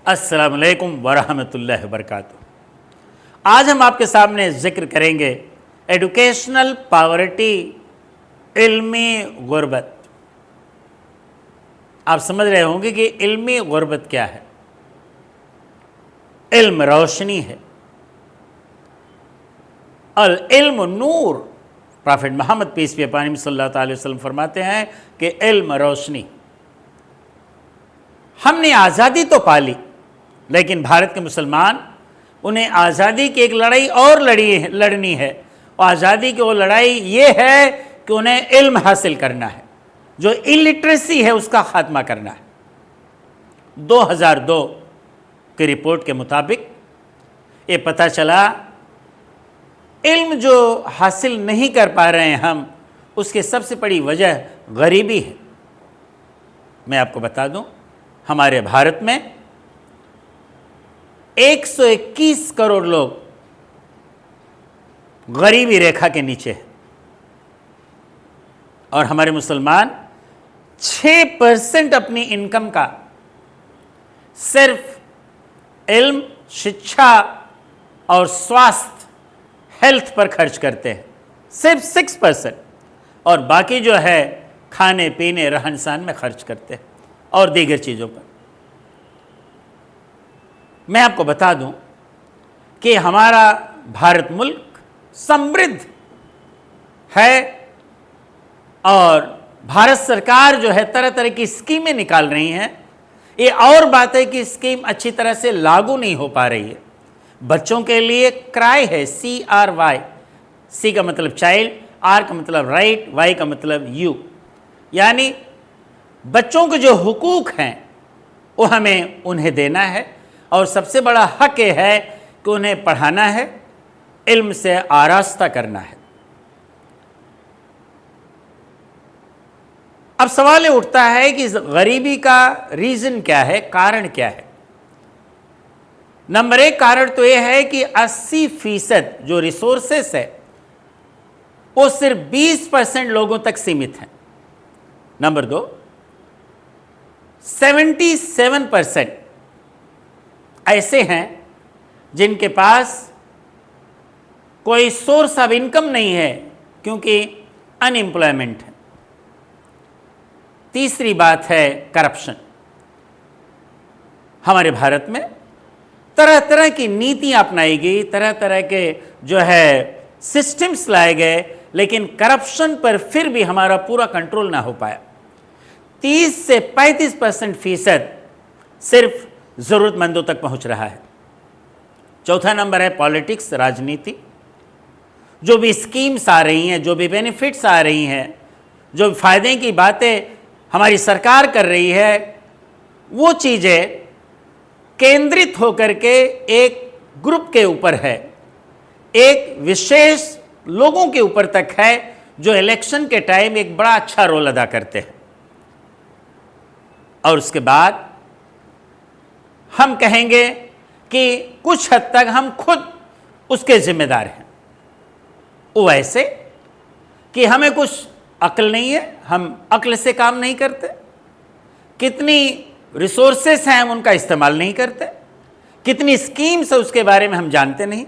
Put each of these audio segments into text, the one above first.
अस्सलाम वालेकुम वरहमतुल्लाहि वबरकातुहू। आज हम आपके सामने जिक्र करेंगे एडुकेशनल पॉवर्टी, इल्मी गुर्बत। आप समझ रहे होंगे कि इल्मी गुर्बत क्या है। इल्म रोशनी है और इल्म नूर। Prophet Muhammad peace be upon him सल्लल्लाहु अलैहि वसल्लम फरमाते हैं कि इल्म रोशनी। हमने आज़ादी तो पाली, लेकिन भारत के मुसलमान, उन्हें आज़ादी की एक लड़ाई और लड़नी है। और आज़ादी की वो लड़ाई ये है कि उन्हें इल्म हासिल करना है। जो इलिटरेसी है उसका खात्मा करना है। 2002 की रिपोर्ट के मुताबिक ये पता चला, इल्म जो हासिल नहीं कर पा रहे हैं हम, उसकी सबसे बड़ी वजह गरीबी है। मैं आपको बता दूं, हमारे भारत में 121 करोड़ लोग गरीबी रेखा के नीचे हैं और हमारे मुसलमान 6% अपनी इनकम का सिर्फ इल्म, शिक्षा और स्वास्थ्य, हेल्थ पर खर्च करते हैं। सिर्फ 6%। और बाकी जो है खाने पीने, रहन सहन में खर्च करते हैं और दीगर चीज़ों पर। मैं आपको बता दूं कि हमारा भारत मुल्क समृद्ध है और भारत सरकार जो है तरह तरह की स्कीमें निकाल रही हैं। ये और बात है कि स्कीम अच्छी तरह से लागू नहीं हो पा रही है। बच्चों के लिए क्राई है, CRY। C का मतलब चाइल्ड, R का मतलब राइट, Y का मतलब यू। यानी बच्चों के जो हुकूक हैं वो हमें उन्हें देना है और सबसे बड़ा हक ये है कि उन्हें पढ़ाना है, इल्म से आरास्ता करना है। अब सवाल ये उठता है कि गरीबी का रीज़न क्या है, कारण क्या है। नंबर 1 कारण तो यह है कि 80% जो रिसोर्सेस है वो सिर्फ 20% लोगों तक सीमित हैं। नंबर 2, 77% ऐसे हैं जिनके पास कोई सोर्स ऑफ इनकम नहीं है क्योंकि अनएम्प्लॉयमेंट है। तीसरी बात है करप्शन। हमारे भारत में तरह तरह की नीतियां अपनाई गई, तरह तरह के जो है सिस्टम्स लाए गए, लेकिन करप्शन पर फिर भी हमारा पूरा कंट्रोल ना हो पाया। 30 से 35% सिर्फ ज़रूरतमंदों तक पहुंच रहा है। चौथा नंबर है पॉलिटिक्स, राजनीति। जो भी स्कीम्स आ रही हैं, जो भी बेनिफिट्स आ रही हैं, जो फ़ायदे की बातें हमारी सरकार कर रही है, वो चीज़ें केंद्रित होकर के एक ग्रुप के ऊपर है, एक विशेष लोगों के ऊपर तक है जो इलेक्शन के टाइम एक बड़ा अच्छा रोल अदा करते हैं। और उसके बाद हम कहेंगे कि कुछ हद तक हम खुद उसके जिम्मेदार हैं। वो ऐसे कि हमें कुछ अक्ल नहीं है, हम अक्ल से काम नहीं करते। कितनी रिसोर्सेस हैं हम उनका इस्तेमाल नहीं करते। कितनी स्कीम्स है उसके बारे में हम जानते नहीं।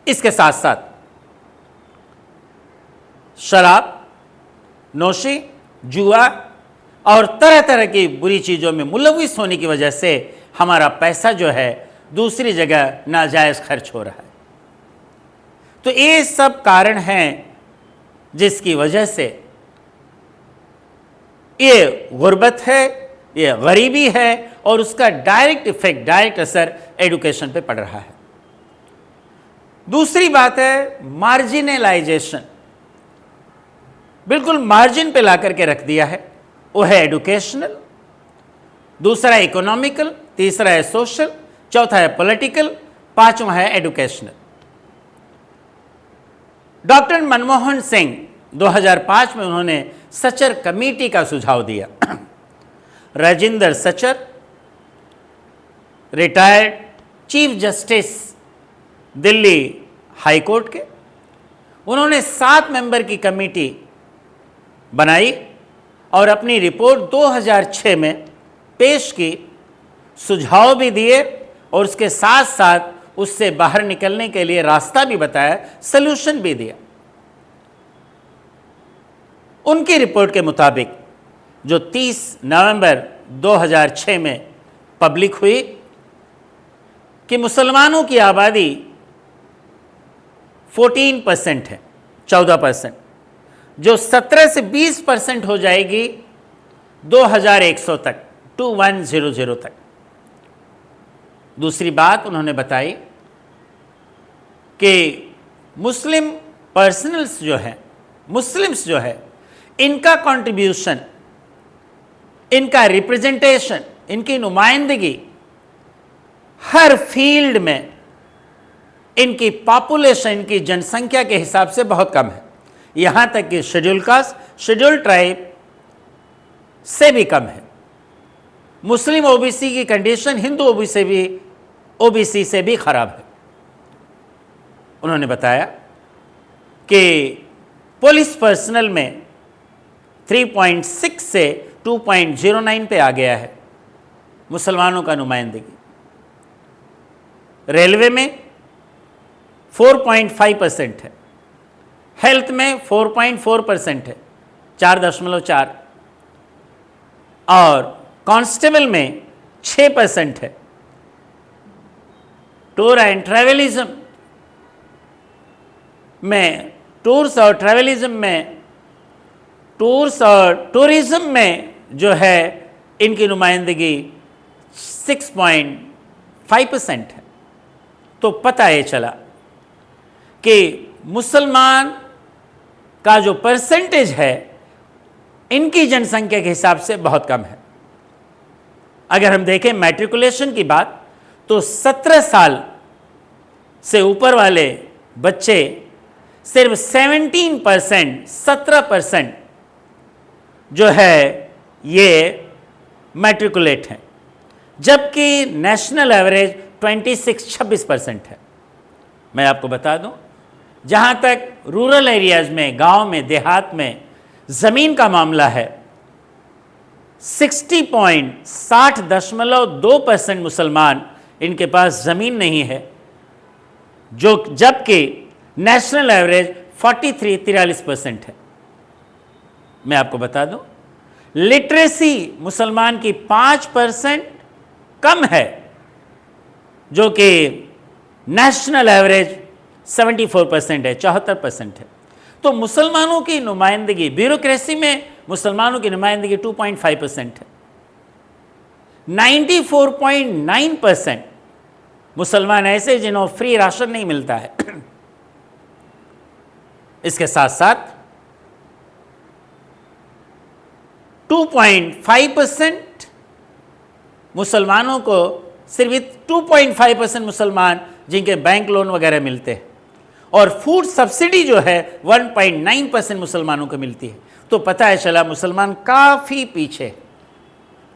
इसके साथ साथ शराब नोशी, जुआ और तरह तरह की बुरी चीज़ों में मुलविस होने की वजह से हमारा पैसा जो है दूसरी जगह नाजायज़ खर्च हो रहा है। तो ये सब कारण हैं जिसकी वजह से ये गुर्बत है, ये गरीबी है और उसका डायरेक्ट इफेक्ट, डायरेक्ट असर एजुकेशन पे पड़ रहा है। दूसरी बात है मार्जिनलाइजेशन। बिल्कुल मार्जिन पे ला करके रख दिया है। वो है एजुकेशनल, दूसरा है इकोनॉमिकल, तीसरा है सोशल, चौथा है पॉलिटिकल, पांचवा है एजुकेशनल। डॉक्टर मनमोहन सिंह 2005 में उन्होंने सचर कमेटी का सुझाव दिया। Rajendra Sachar, retired chief justice Delhi high court के, उन्होंने 7 मेंबर की कमेटी बनाई और अपनी रिपोर्ट 2006 में पेश की सुझाव भी दिए और उसके साथ साथ उससे बाहर निकलने के लिए रास्ता भी बताया, सल्यूशन भी दिया। उनकी रिपोर्ट के मुताबिक जो 30 नवंबर 2006 में पब्लिक हुई कि मुसलमानों की आबादी 14% है, 14%, जो 17 से 20% हो जाएगी 2100 तक, 2100 तक। दूसरी बात उन्होंने बताई कि मुस्लिम पर्सनल्स जो है, मुस्लिम्स जो है, इनका कंट्रीब्यूशन, इनका रिप्रेजेंटेशन, इनकी नुमाइंदगी हर फील्ड में इनकी पॉपुलेशन, इनकी जनसंख्या के हिसाब से बहुत कम है। यहां तक कि शेड्यूल कास्ट, शेड्यूल ट्राइब से भी कम है। मुस्लिम ओबीसी की कंडीशन हिंदू ओबीसी से भी खराब है। उन्होंने बताया कि पुलिस पर्सनल में 3.6 से 2.09 पे आ गया है मुसलमानों का नुमाइंदगी। रेलवे में 4.5% है, हेल्थ में 4.4% है, 4.4, और कांस्टेबल में 6% है। टूर एंड ट्रैवलिज्म में, टूर्स और ट्रैवलिज्म में, टूर्स और टूरिज्म में जो है इनकी नुमाइंदगी 6.5% है। तो पता ये चला कि मुसलमान का जो परसेंटेज है इनकी जनसंख्या के हिसाब से बहुत कम है। अगर हम देखें मैट्रिकुलेशन की बात, तो 17 साल से ऊपर वाले बच्चे सिर्फ 17%, 17% जो है ये मैट्रिकुलेट हैं, जबकि नेशनल एवरेज 26% है। मैं आपको बता दूं, जहां तक रूरल एरियाज में, गांव में, देहात में ज़मीन का मामला है, 60.2% मुसलमान इनके पास ज़मीन नहीं है, जो जबकि नेशनल एवरेज 43% है। मैं आपको बता दूं, लिटरेसी मुसलमान की 5% कम है, जो कि नेशनल एवरेज 74% है, 74% है। तो मुसलमानों की नुमाइंदगी, ब्यूरोक्रेसी में मुसलमानों की नुमाइंदगी 2.5% है। 94.9% मुसलमान ऐसे जिन्हों फ्री राशन नहीं मिलता है। इसके साथ साथ 2.5% मुसलमानों को, सिर्फ 2.5% मुसलमान जिनके बैंक लोन वगैरह मिलते हैं, और फूड सब्सिडी जो है 1.9% मुसलमानों को मिलती है। तो पता है चला मुसलमान काफ़ी पीछे।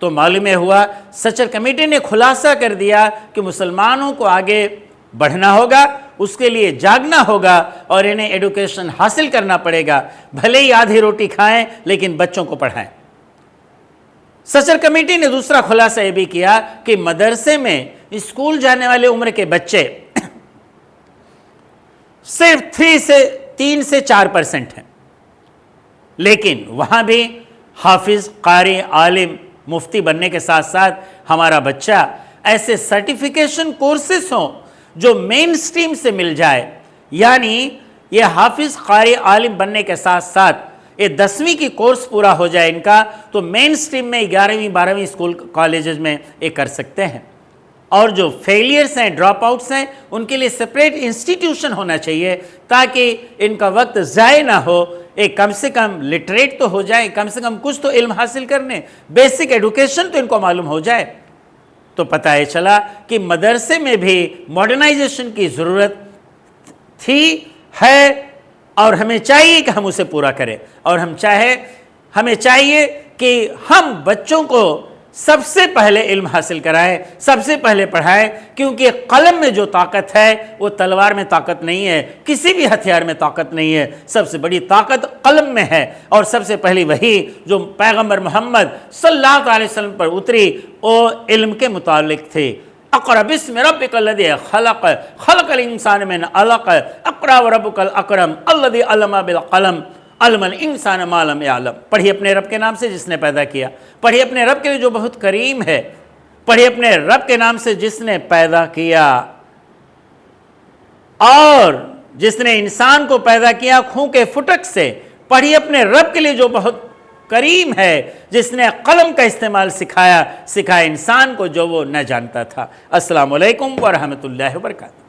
तो मालूम हुआ, सचर कमेटी ने खुलासा कर दिया कि मुसलमानों को आगे बढ़ना होगा, उसके लिए जागना होगा और इन्हें एजुकेशन हासिल करना पड़ेगा। भले ही आधी रोटी खाएं लेकिन बच्चों को पढ़ाएं। सचर कमेटी ने दूसरा खुलासा यह भी किया कि मदरसे में स्कूल जाने वाले उम्र के बच्चे सिर्फ 3 से 4% हैं, लेकिन वहां भी हाफिज, कारी, आलिम, मुफ्ती बनने के साथ साथ हमारा बच्चा ऐसे सर्टिफिकेशन कोर्सेस हों जो मेन स्ट्रीम से मिल जाए, यानी ये हाफिज, कारी, आलिम बनने के साथ साथ ये 10वीं की कोर्स पूरा हो जाए इनका, तो मेन स्ट्रीम में 11वीं 12वीं स्कूल कॉलेजेस में ये कर सकते हैं। और जो फेलियर्स हैं, ड्रॉप आउट्स हैं, उनके लिए सेपरेट इंस्टीट्यूशन होना चाहिए ताकि इनका वक्त ज़ाय ना हो। एक कम से कम लिटरेट तो हो जाए, कम से कम कुछ तो इल्म हासिल करने, बेसिक एजुकेशन तो इनको मालूम हो जाए। तो पता है चला कि मदरसे में भी मॉडर्नाइजेशन की ज़रूरत थी, है, और हमें चाहिए कि हम उसे पूरा करें। और हमें चाहिए कि हम बच्चों को सबसे पहले इल्म हासिल कराए, सबसे पहले पढ़ाए, क्योंकि कलम में जो ताकत है वो तलवार में ताकत नहीं है, किसी भी हथियार में ताकत नहीं है। सबसे बड़ी ताकत कलम में है। और सबसे पहली वही जो पैगंबर मोहम्मद सल्लल्लाहु अलैहि वसल्लम पर उतरी वो इल्म के मुतालिक थे। अक़रा बिस्मि रब्बिकल्लज़ी खलक़ खलक़ल इंसान मिन अलक़ अक़रा व रब्बुकल अकरम अल्लज़ी अल्लमा बिल क़लम अल्लमल इंसान मा लम यअलम। पढ़िए अपने रब के नाम से जिसने पैदा किया, पढ़िए अपने रब के लिए जो बहुत करीम है, पढ़िए अपने रब के नाम से जिसने पैदा किया और जिसने इंसान को पैदा किया खून के फुटक से। पढ़िए अपने रब के लिए जो बहुत करीम है, जिसने कलम का इस्तेमाल सिखाया इंसान को जो वो न जानता था। अस्सलामु अलैकुम व रहमतुल्लाहि व बरकातहू।